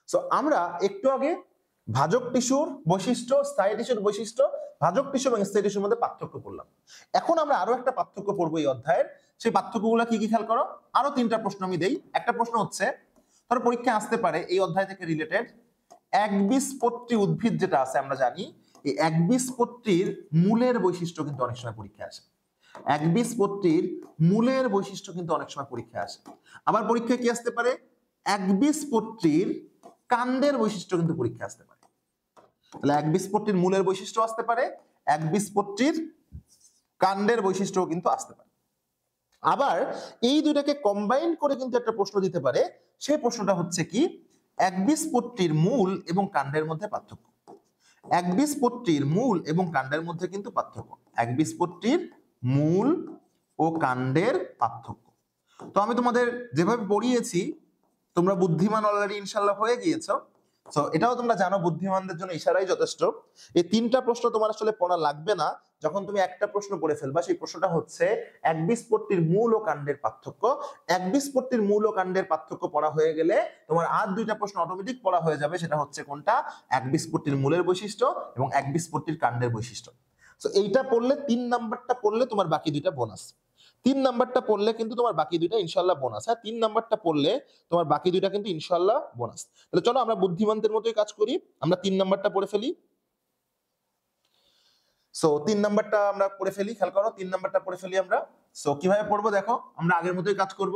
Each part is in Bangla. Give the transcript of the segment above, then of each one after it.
সো আমরা একটু আগে ভাজক টিস্যুর বৈশিষ্ট্য, স্থায়ী টিস্যুর বৈশিষ্ট্য, ভাজক টিস্যু এবং স্থায়ী টিস্যুর মধ্যে পার্থক্য পড়লাম। এখন আমরা আরো একটা পার্থক্য পড়বো এই অধ্যায়ের। সেই পার্থক্যগুলো কি কি খেয়াল করো। আরো 3টা প্রশ্ন আমি দেই। একটা প্রশ্ন হচ্ছে, ধরো পরীক্ষায় আসতে পারে এই অধ্যায় থেকে রিলেটেড, একবীজপত্রী উদ্ভিদ যেটা আছে আমরা জানি, এই একবীজপত্রীর মূলের বৈশিষ্ট্য কিন্তু অনেক সময় পরীক্ষায় আসে। একবীজপত্রীর মূলের বৈশিষ্ট্য কিন্তু অনেক সময় পরীক্ষায় আসে। আবার পরীক্ষায় কি আসতে পারে, একবীজপত্রীর কাণ্ডের বৈশিষ্ট্য কিন্তু পরীক্ষায় আসতে পারে। তাহলে একবীজপত্রীর মূলের বৈশিষ্ট্য আসতে পারে, একবীজপত্রীর কাণ্ডের বৈশিষ্ট্য কিন্তু আসতে পারে। আবার এই দুইটাকে কম্বাইন করে কিন্তু একটা প্রশ্ন দিতে পারে। সেই প্রশ্নটা হচ্ছে কি, একবীজপত্রীর মূল এবং কাণ্ডের মধ্যে পার্থক্য। একবীজপত্রীর মূল এবং কাণ্ডের মধ্যে কিন্তু পার্থক্য, একবীজপত্রীর মূল ও কাণ্ডের পার্থক্য। তো আমি তোমাদের যেভাবে পড়িয়েছি, তোমরা বুদ্ধিমান অলরেডি ইনশাল্লাহ হয়ে গিয়েছো। সো এটাও তোমরা জানো, বুদ্ধিমানদের জন্য ইশারাই যথেষ্ট। এই 3টা প্রশ্ন তোমার আসলে পড়া লাগবে না। যখন তুমি একটা প্রশ্ন পড়ে ফেলবা, সেই প্রশ্নটা হচ্ছে একবীজপত্রীর মূল ও কাণ্ডের পার্থক্য। একবীজপত্রীর মূল ও কাণ্ডের পার্থক্য পড়া হয়ে গেলে তোমার আর 2টা প্রশ্ন অটোমেটিক পড়া হয়ে যাবে। সেটা হচ্ছে কোনটা, একবীজপত্রীর মূলের বৈশিষ্ট্য এবং একবীজপত্রীর কাণ্ডের বৈশিষ্ট্য। সো এইটা পড়লে 3 নাম্বারটা পড়লে তোমার বাকি 2টা বোনাস। 3 নাম্বারটা পড়লে কিন্তু তোমার বাকি 2টা ইনশাল্লাহ বোনাস। হ্যাঁ, 3 নাম্বারটা পড়লে তোমার বাকি 2টা কিন্তু ইনশাল্লাহ বোনাস। তাহলে চলো আমরা বুদ্ধিমানদের মতোই কাজ করি, আমরা 3 নাম্বারটা পড়ে ফেলি। সো 3 নাম্বারটা আমরা পড়ে ফেলি, খেয়াল করো 3 নাম্বারটা পড়ে ফেলি আমরা। সো কিভাবে পড়বো দেখো, আমরা আগের মতোই কাজ করব।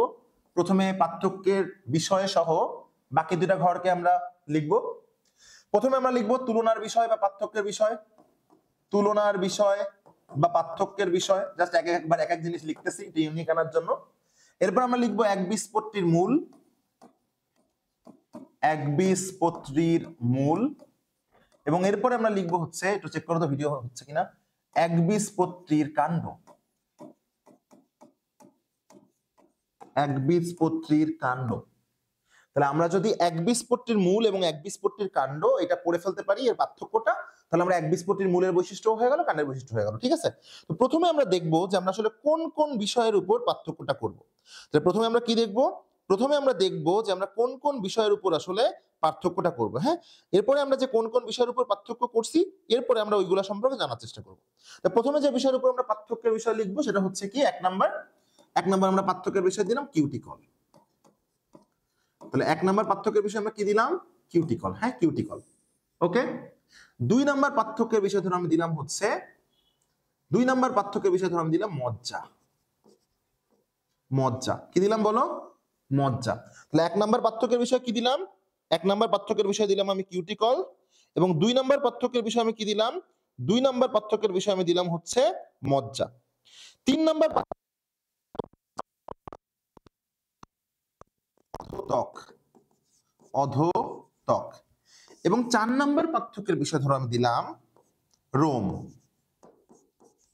প্রথমে পার্থক্যের বিষয় সহ বাকি 2টা ঘরকে আমরা লিখব। প্রথমে আমরা লিখব তুলনার বিষয় বা পার্থক্যের বিষয়। তুলনার বিষয় বা পার্থক্যের বিষয়, জাস্ট একবার এক এক জিনিস লিখতেছি, এটা ইউনিক আনার জন্য। এরপর আমরা লিখবো একবীজপত্রীর মূল, একবীজপত্রীর মূল, এবং এরপরে আমরা লিখবো হচ্ছে, একটু চেক করো তো ভিডিও হচ্ছে কিনা, একবীজপত্রীর কাণ্ড। একবীজপত্রীর কাণ্ড। তাহলে আমরা যদি একবীজপত্রীর মূল এবং একবীজপত্রীর কাণ্ড এটা পড়ে ফেলতে পারি, এর পার্থক্যটা, তাহলে আমরা একবীজপত্রীর মূলের বৈশিষ্ট্য হয়ে গেল, কাণ্ডের বৈশিষ্ট্য হয়ে গেল। ঠিক আছে, তো প্রথমে আমরা দেখবো যে আমরা আসলে কোন কোন বিষয়ের উপর পার্থক্যটা করব। তাহলে প্রথমে আমরা কি দেখবো, প্রথমে আমরা দেখবো যে আমরা কোন কোন বিষয়ের উপর আসলে পার্থক্যটা করব। হ্যাঁ, এরপরে আমরা যে কোন কোন বিষয়ের উপর পার্থক্য করছি, এরপরে আমরা ওইগুলা সম্পর্কে জানার চেষ্টা করব। তো প্রথমে যে বিষয়ের উপর আমরা পার্থক্যের বিষয় লিখবো সেটা হচ্ছে কি, 1 নাম্বার আমরা পার্থক্যের বিষয় দিলাম কিউটিকল। তাহলে 1 নাম্বার পার্থক্যের বিষয় আমরা কি দিলাম, কিউটিকল। হ্যাঁ, কিউটিকল। ওকে, 2 নাম্বার পার্থক্যের বিষয় ধরে আমি দিলাম হচ্ছে, 2 নাম্বার পার্থক্যের বিষয় ধরে আমি দিলাম মজ্জা। মজ্জা কি দিলাম বলো, মজ্জা। তাহলে 1 নাম্বার পার্থক্যের বিষয় কি দিলাম, 1 নাম্বার পার্থক্যের বিষয় দিলাম আমি কিউটিকল, এবং 2 নাম্বার পার্থক্যের বিষয় আমি কি দিলাম, 2 নাম্বার পার্থক্যের বিষয় আমি দিলাম হচ্ছে মজ্জা। 3 নাম্বার অধোত্বক, অধোত্বক, এবং 4 নাম্বার পার্থক্যের বিষয় ধরো আমি দিলাম রোম।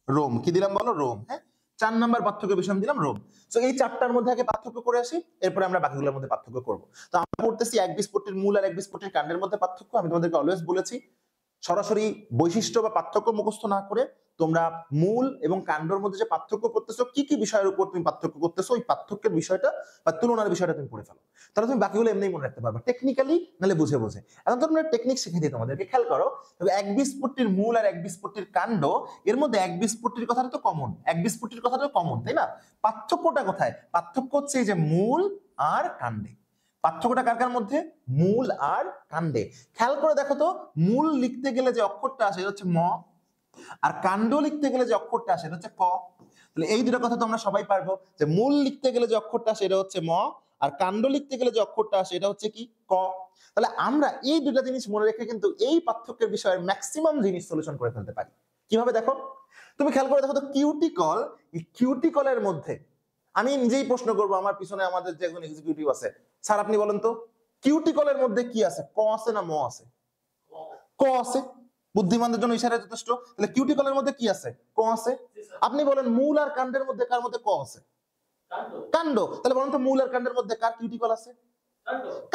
রোম কি দিলাম বলো, রোম। হ্যাঁ, 4 নাম্বার পার্থক্যের বিষয় আমি দিলাম রোম। সো এই 4টার মধ্যে আগে পার্থক্য করে আসি, এরপরে আমরা বাকিগুলোর মধ্যে পার্থক্য করব। তো আমরা পড়তেছি একবীজপত্রীর মূল আর একবীজপত্রীর কাণ্ডের মধ্যে পার্থক্য। আমি তোমাদেরকে অলওয়েজ বলেছি, সরাসরি বৈশিষ্ট্য বা পার্থক্য মুখস্থ না করে তোমরা মূল এবং কাণ্ডের মধ্যে যে পার্থক্য করতেছো, কি কি বিষয়ের উপর তুমি পার্থক্য করতেছো, ওই পার্থক্যের বিষয়টা বা তুলনার বিষয়টা তুমি পড়ে ফেলো। তাহলে তুমি বাকিগুলো এমনি মনে রাখতে পারবে, টেকনিক্যালি নাহলে বুঝে বুঝে। এখন তোমরা টেকনিক শিখে দিই তোমাদেরকে, খেয়াল করো। তবে একবীজপত্রীর মূল আর একবীজপত্রীর কাণ্ড, এর মধ্যে একবীজপত্রীর কথাটা তো কমন, একবীজপত্রীর কথাটা কমন, তাই না? পার্থক্যটা কোথায়? পার্থক্য হচ্ছে এই যে মূল আর কাণ্ডে। পার্থক্যটা কার কার মধ্যে, মূল আর কাণ্ডে। খেয়াল করে দেখো তো, মূল লিখতে গেলে যে অক্ষরটা আসে এটা হচ্ছে ম, আর কাণ্ড লিখতে গেলে যে অক্ষরটা আসে এটা হচ্ছে ক। তাহলে এই দুটো কথা তো আমরা সবাই পারবো, যে মূল লিখতে গেলে যে অক্ষরটা আসে এটা হচ্ছে ম, আর কাণ্ড লিখতে গেলে যে অক্ষরটা আসে এটা হচ্ছে কি, ক। তাহলে আমরা এই দুটো জিনিস মনে রেখে কিন্তু এই পার্থক্যের বিষয়ের ম্যাক্সিমাম জিনিস সলিউশন করে ফেলতে পারি। কিভাবে দেখো, তুমি খেয়াল করে দেখো তো, কিউটিকল, এই কিউটিকলের মধ্যে আমি নিজেই প্রশ্ন করবো, আমার পিছনে আমাদের যে একজন এক্সিকিউটিভ আছে, স্যার আপনি বলেন তো কিউটিকলের মধ্যে কি আছে, ক আছে না ম আছে? ক আছে। বুদ্ধিমানদের জন্য ইশারা যথেষ্ট। তাহলে কিউটিকলের মধ্যে কি আছে, ক আছে। আপনি বলেন মূল আর কাণ্ডের মধ্যে কার মধ্যে ক আছে? কাণ্ড। তাহলে বলেন তো মূল আর কাণ্ডের মধ্যে কার কিউটিকল আছে?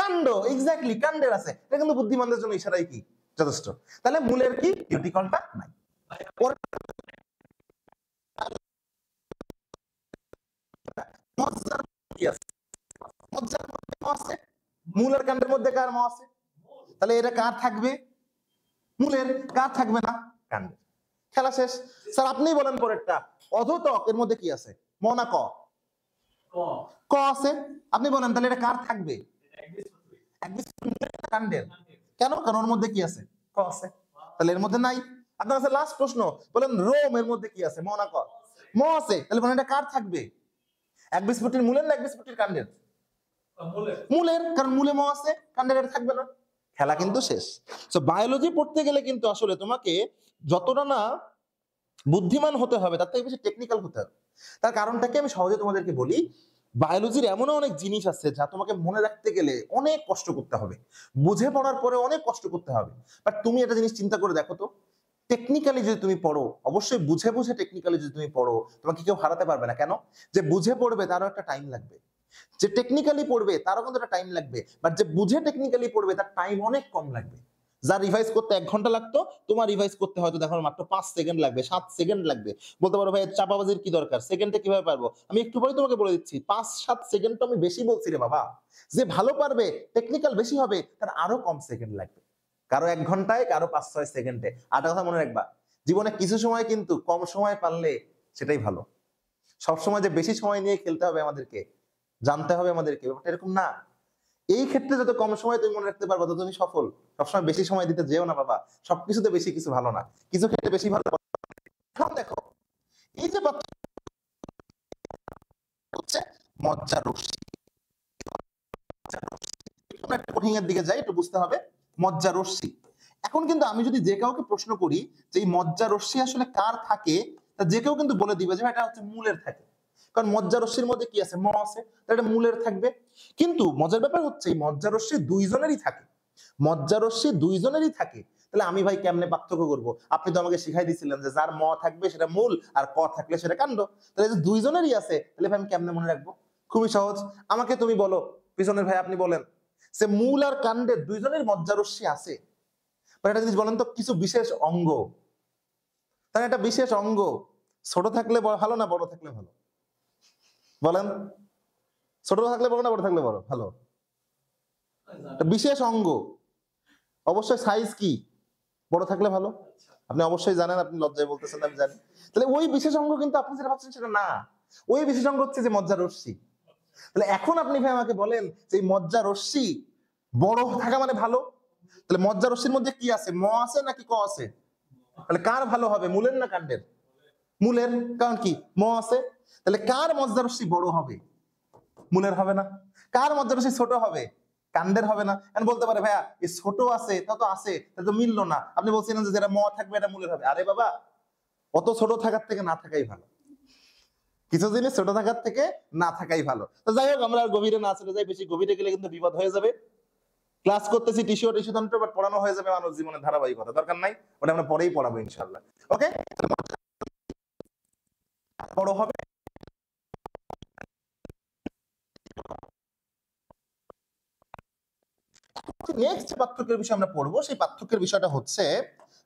কাণ্ড। এক্স্যাক্টলি, কাণ্ডের আছে। এটা কিন্তু বুদ্ধিমানদের জন্য ইশারাই কি যথেষ্ট। তাহলে মূলের কি, কিউটিকলটা নাই। মজ্জার কি আছে? মজ্জার মধ্যে ম আছে। মূল আর কাণ্ডের মধ্যে কার ম আছে? তাহলে এটা কার থাকবে? মূলের। কার থাকবে না? কাণ্ডের। খেলা শেষ। স্যার আপনিই বলেন পরেরটা, অধোতক এর মধ্যে কি আছে? ম না ক? ক আছে। আপনি বলেন তাহলে এটা কার থাকবে? কাণ্ডের। কেন? কারণ ওর মধ্যে কি আছে? ক আছে। তাহলে এর মধ্যে নাই। আপনার কাছে লাস্ট প্রশ্ন, বলেন রোম এর মধ্যে কি আছে? ম না ক? ম আছে। তাহলে বলেন এটা কার থাকবে? একবীজপত্রীর মূলের না একবীজপত্রীর কাণ্ডের? মূলের, কারণ মূলে ম আছে, কাণ্ডের এটা থাকবে না। খেলা কিন্তু শেষ। সো বায়োলজি পড়তে গেলে কিন্তু আসলে তোমাকে যতটা না বুদ্ধিমান হতে হবে তার থেকে বেশি টেকনিক্যাল হতে হবে। তার কারণটাকে আমি সহজে তোমাদেরকে বলি, বায়োলজির এমনও অনেক জিনিস আছে যা তোমাকে মনে রাখতে গেলে অনেক কষ্ট করতে হবে, বুঝে পড়ার পরে অনেক কষ্ট করতে হবে। বাট তুমি একটা জিনিস চিন্তা করে দেখো তো, টেকনিক্যালি যদি তুমি পড়ো, অবশ্যই বুঝে বুঝে টেকনিক্যালি যদি তুমি পড়ো, তোমাকে কেউ হারাতে পারবে না। কেন? যে বুঝে পড়বে তারও একটা টাইম লাগবে, যে টেকনিক্যালি পড়বে তারও কিন্তু একটা টাইম লাগবে, বাট যে বুঝে টেকনিক্যালি পড়বে তার টাইম অনেক কম লাগবে। যা রিভাইজ করতে 1 ঘন্টা লাগতো, তোমার রিভাইজ করতে হয়তো দেখো মাত্র 5 সেকেন্ড লাগবে, 7 সেকেন্ড লাগবে। বলতে পারো ভাই চাপাবাজির কি দরকার, সেকেন্ডে কিভাবে পারবো? আমি একটু পরে তোমাকে বলে দিচ্ছি। 5-7 সেকেন্ড তো আমি বেশি বলছি রে বাবা। যে ভালো পারবে, টেকনিক্যাল বেশি হবে, তার আরো কম সেকেন্ড লাগবে। কারো 1 ঘন্টায়, কারো 5-6 সেকেন্ডে। আর কথা মনে রাখবা, জীবনে কিছু সময় কিন্তু কম সময় পারলে সেটাই ভালো। সবসময় যে বেশি সময় নিয়ে খেলতে হবে আমাদেরকে, জানতে হবে আমাদেরকে, ব্যাপারটা এরকম না। এই ক্ষেত্রে যত কম সময় তুমি মনে রাখতে পারবে তত তুমি সফল। সবসময় বেশি সময় দিতে যেও না বাবা, সবকিছুতে বেশি কিছু ভালো না, কিছু ক্ষেত্রে বেশি ভালো। এখন দেখো, এই যে হচ্ছে মজ্জা রশ্মি, আমরা একটা কঠিন এর দিকে যাই, একটু বুঝতে হবে মজ্জা রশ্মি। এখন কিন্তু আমি যদি যে কাউকে প্রশ্ন করি যে এই মজ্জা রশ্মি আসলে কার থাকে, তা যে কেউ কিন্তু বলে দিবে যে এটা হচ্ছে মূলের থাকে। কারণ মজ্জা রশ্মির মধ্যে কি আছে? ম আছে, তাহলে এটা মূলের থাকবে। কিন্তু মজার ব্যাপার হচ্ছে এই মজ্জা রশ্মি দুইজনেরই থাকে, মজ্জা রশ্মি দুইজনেরই থাকে। তাহলে আমি ভাই কেমনে পার্থক্য করব? আপনি তো আমাকে শিখাই দিয়েছিলেন যে যার ম থাকবে সেটা মূল, আর ক থাকলে সেটা কাণ্ড। তাহলে যে দুইজনেরই আছে, তাহলে ভাই আমি কেমনে মনে রাখবো? খুবই সহজ। আমাকে তুমি বলো, পিছনের ভাই আপনি বলেন, সে মূল আর কাণ্ডের দুইজনের মজ্জা রশ্মি আছে। একটা জিনিস বলেন তো, কিছু বিশেষ অঙ্গ, তাহলে একটা বিশেষ অঙ্গ ছোট থাকলে ভালো না বড় থাকলে ভালো? বলেন, ছোট থাকলে বড় না বড় থাকলে বড় ভালো? বিশেষ অঙ্গ অবশ্যই সাইজ কি বড় থাকলে ভালো। আপনি অবশ্যই জানেন, আপনি লজ্জায় বলতেছেন আমি জানি। তাহলে ওই বিশেষ অঙ্গ কিন্তু আপনি যেটা ভাবছেন সেটা না, ওই বিশেষ অঙ্গ হচ্ছে যে মজ্জা রশ্মি। তাহলে এখন আপনি ভাই আমাকে বলেন যে এই মজ্জা রশ্মি বড় থাকা মানে ভালো, তাহলে মজ্জা রশ্মির মধ্যে কি আছে? ম আছে নাকি ক আছে? তাহলে কার ভালো হবে, মূলের না কাণ্ডের? মূলের, কারণ কি ম আছে। তাহলে কার মজ্জা রশ্মি বড় হবে? মূলের হবে না। কার মজ্জা রশ্মি ছোট হবে? কাণ্ডের হবে না। এখন বলতে পারে ভাইয়া এই ছোট আছে, তা তো আছে, তা তো মিললো না। আপনি বলছিলেন যে যেটা ম থাকবে এটা মূলের হবে। আরে বাবা, অত ছোট থাকার থেকে না থাকাই ভালো, কিছু জিনিস ছোট থাকার থেকে না থাকাই ভালো। তো যাই হোক, আমরা আর গভীরে না চলে যাই, বেশি গভীরে গেলে কিন্তু বিপদ হয়ে যাবে। ক্লাস করতেছি টিস্যু তন্ত্র, বাট পড়ানো হয়ে যাবে মানব জীবনের ধারাবাহিকতা, দরকার নাই, ওটা আমরা পরেই পড়াবো ইনশাআল্লাহ। ওকে, বড় হবে। নেক্সট পার্থক্যের বিষয় আমরা পড়বো, সেই পার্থক্যের বিষয়টা হচ্ছে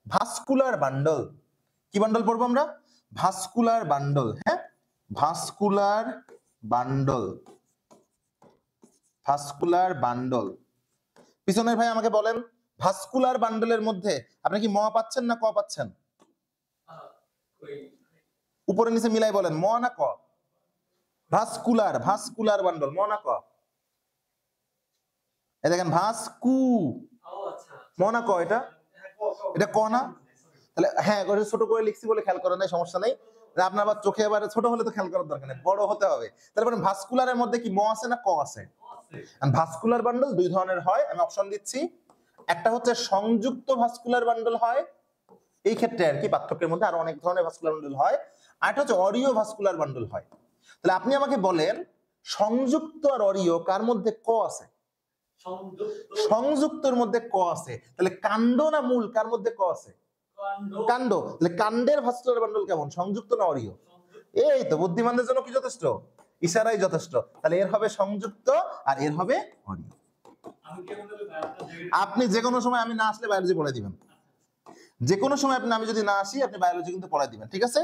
ভাস্কুলার বান্ডল। কি বান্ডল পড়বো আমরা? Vascular bundle. হ্যাঁ, ভাস্কুলার বান্ডল, ভাস্কুলার বান্ডল। পিছনের ভাই আমাকে বলেন, ভাস্কুলার বান্ডলের মধ্যে আপনি কি ম পাচ্ছেন না ক পাচ্ছেন? উপরে নিচে মিলাই বলেন, ম না ক? ভাস্কুলার, ভাস্কুলার বান্ডল, ম না ক? এই দেখেন ভাস্কু, ম না ক? এটা এটা ক না? তাহলে হ্যাঁ, ছোট করে লিখছি বলে খেয়াল করেন নাই, সমস্যা নেই। আপনার আবার চোখে আবার ছোট হলে তো খেয়াল করার দরকার নেই, বড় হতে হবে। তারপরে ভাস্কুলারের মধ্যে কি ম আছে না ক আছে? ভাস্কুলার বান্ডল দুই ধরনের হয়, আমি অপশন দিচ্ছি। একটা হচ্ছে সংযুক্ত ভাস্কুলার বান্ডল হয়, এই ক্ষেত্রে আর কি পার্থক্যের মধ্যে আরো অনেক ধরনের ভাস্কুলার বান্ডল হয়। আর একটা হচ্ছে অরিও ভাস্কুলার বান্ডল হয়। তাহলে আপনি আমাকে বলেন, সংযুক্ত আর অরিও কার মধ্যে ক আছে? সংযুক্তর মধ্যে ক আছে। তাহলে কাণ্ড না মূল, কার মধ্যে ক আছে? কাণ্ড। তাহলে কাণ্ডের ভাস্কুলার বান্ডল কেমন, সংযুক্ত না অরিও? এই তো, বুদ্ধিমানদের জন্য কি যথেষ্ট? ইশারাই যথেষ্ট। তাহলে এর হবে সংযুক্ত আর এর হবে অরিও। আপনি যে কোনো সময় আমি না আসলে বায়োলজি পড়াই দিবেন, যে কোনো সময় আমি যদি না আসি আপনি বায়োলজি কিন্তু পড়াই দিবেন, ঠিক আছে?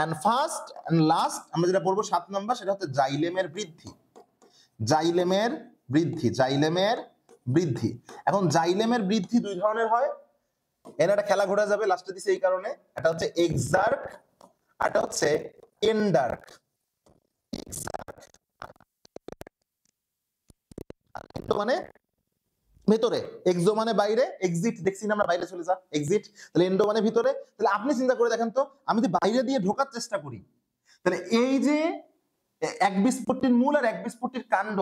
এন্ড ফার্স্ট এন্ড লাস্ট আমরা যেটা পড়বো 7 নাম্বার, সেটা হচ্ছে জাইলেমের বৃদ্ধি। জাইলেমের বৃদ্ধি, জাইলেমের বৃদ্ধি। এখন জাইলেমের বৃদ্ধি দুই ধরনের হয়, এর একটা খেলা ঘোরা যাবে লাস্টে দিছে এই কারণে, এটা হচ্ছে এক্সার্ক, এটা হচ্ছে এন্ডার্ক। মানে ভেতরে, এক্সো মানে বাইরে, এক্সিট দেখছি না আমরা বাইরে চলে যা, এক্সিট। তাহলে এন্ডো মানে ভিতরে। তাহলে আপনি চিন্তা করে দেখেন তো, আমি যদি বাইরে দিয়ে ঢোকার চেষ্টা করি, তাহলে এই যে একবীজপত্রীর মূল আর একবীজপত্রীর কাণ্ড,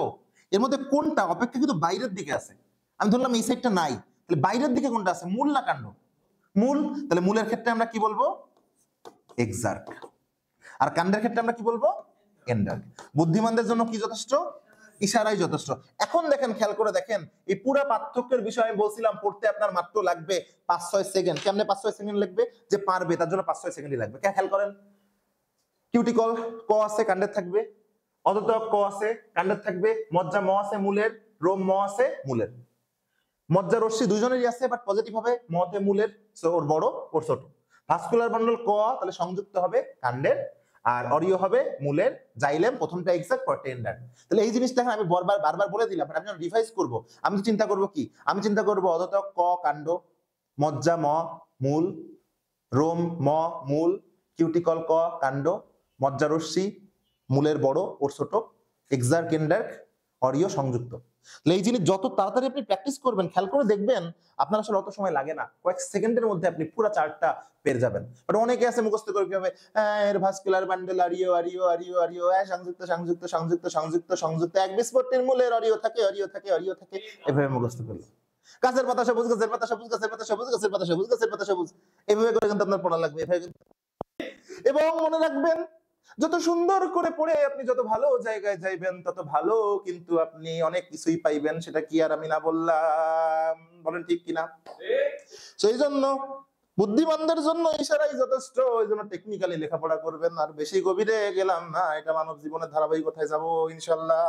এর মধ্যে কোনটা অপেক্ষাকৃত বাইরের দিকে আছে? আমি ধরলাম এই সাইডটা নাই, তাহলে বাইরের দিকে কোনটা আছে, মূল না কাণ্ড? মূল। তাহলে মূলের ক্ষেত্রে আমরা কি বলবো, এক্সার্ক। আর কাণ্ডের ক্ষেত্রে আমরা কি বলবো, এন্ডার্ক। বুদ্ধিমানদের জন্য কি যথেষ্ট, ইশারাই যথেষ্ট। এখন দেখেন, খেয়াল করে দেখেন, এই পুরো পার্থক্যের বিষয় আমি বলছিলাম পড়তে আপনার মাত্র লাগবে 5-6 সেকেন্ড। কেমনে 5-6 সেকেন্ড লাগবে? যে পারবে তার জন্য 5-6 সেকেন্ডই লাগবে। খেয়াল করেন, কিউটিকল ক আছে কাণ্ডের থাকবে, অদতক ক আছে কাণ্ডের থাকবে, মজ্জা ম আছে মূলের, রোম ম আছে মূলের। মজ্জা রশ্মি দুইজনেরই আছে, বাট পজিটিভ হবে মতে মূলের, সো ওর বড় ওর ছোট। ভাস্কুলার বান্ডল ক, তাহলে সংযুক্ত হবে কাণ্ডের, আর অরিও হবে মূলের। জাইলেম প্রথমটা এক্সাক্ট, পরটা এন্ডার। তাহলে এই জিনিসটা এখন আমি বারবার বলে দিলাম, আমি যখন রিভাইজ করব, আমি তো চিন্তা করব কি, আমি চিন্তা করব অদতক ক কাণ্ড, মজ্জা ম মূল, রোম ম মূল, কিউটিকল ক কাণ্ড, মজ্জা রশ্মি মূলের বড় ওর ছোট, এক্সার্ক এন্ডার্ক, অরিও সংযুক্ত। এই জিনিস যত তাড়াতাড়ি আপনি প্র্যাকটিস করবেন, খেয়াল করে দেখবেন আপনার আসলে অত সময় লাগে না, কয়েক সেকেন্ডের মধ্যে আপনি পুরো চার্টটা পেয়ে যাবেন। বাট অনেকে আছে মুখস্থ করে কি হবে, এর vascular bundle Oreo Oreo Oreo Oreo, সংযুক্ত সংযুক্ত সংযুক্ত সংযুক্ত সংযুক্ত, একবীজপত্রীর মূলের অরিও থাকে অরিও থাকে অরিও থাকে, এভাবে মুখস্থ করলো। গাছের পাতা সবুজ, গাছের পাতা সবুজ, গাছের পাতা সবুজ, গাছের পাতা সবুজ, গাছের পাতা সবুজ, এভাবে করে কিন্তু আপনার পড়া লাগবে, এভাবে। এবং মনে রাখবেন, যত সুন্দর করে পড়ে আপনি যত ভালো জায়গায় যাইবেন তত ভালো কিন্তু আপনি অনেক কিছুই পাইবেন, সেটা কি আর আমি না বললাম? বলেন ঠিক কিনা? সেই জন্য বুদ্ধিমানদের জন্য ইশারাই যথেষ্ট, ওই জন্য টেকনিক্যালি লেখাপড়া করবেন। আর বেশি গভীরে গেলাম না, এটা মানব জীবনের ধারাবাহিকতায় যাব ইনশাল্লাহ।